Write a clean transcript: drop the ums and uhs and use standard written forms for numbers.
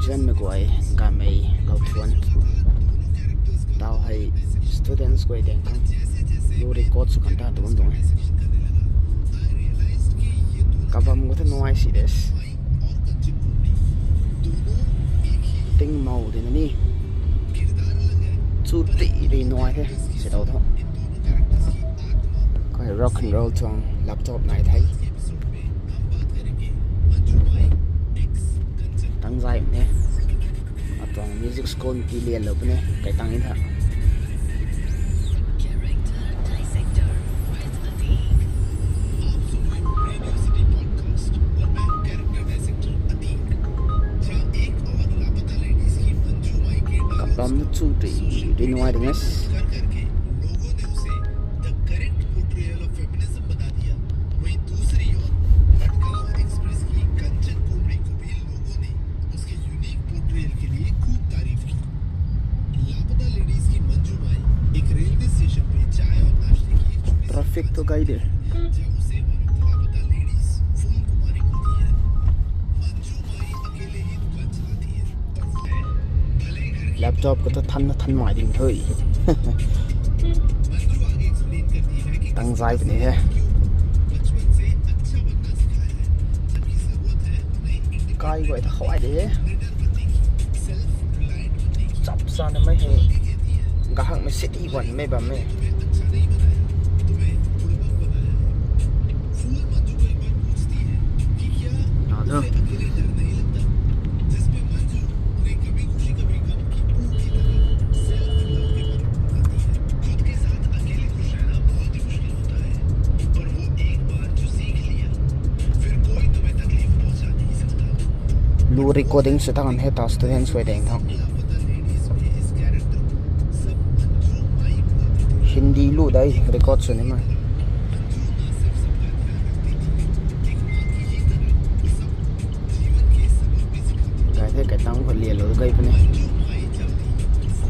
chen me koi ga mei gau thuan tao hay students koi deng thang lu record su kan ta dum dum ka bam ngo the noi si des ting mau de ni chu ti ri noi the se đâu tho coi rock and roll trong laptop này thấy tăng dài nè trong music school đi liền lớp nè cái tăng in hả cặp đom nó chu trị đi ngoài đúng không traffic तो guide है laptop को तो थन मार दिन thôi tăng dài này है cái gọi là khỏi đấy chập san mấy hè gã hàng mấy city quần mấy bà mấy thôi lu recording sẽ tăng hết tao student suy đèn thôi Hindi lu đây record suy mà cái tăng phần liền rồi gây bên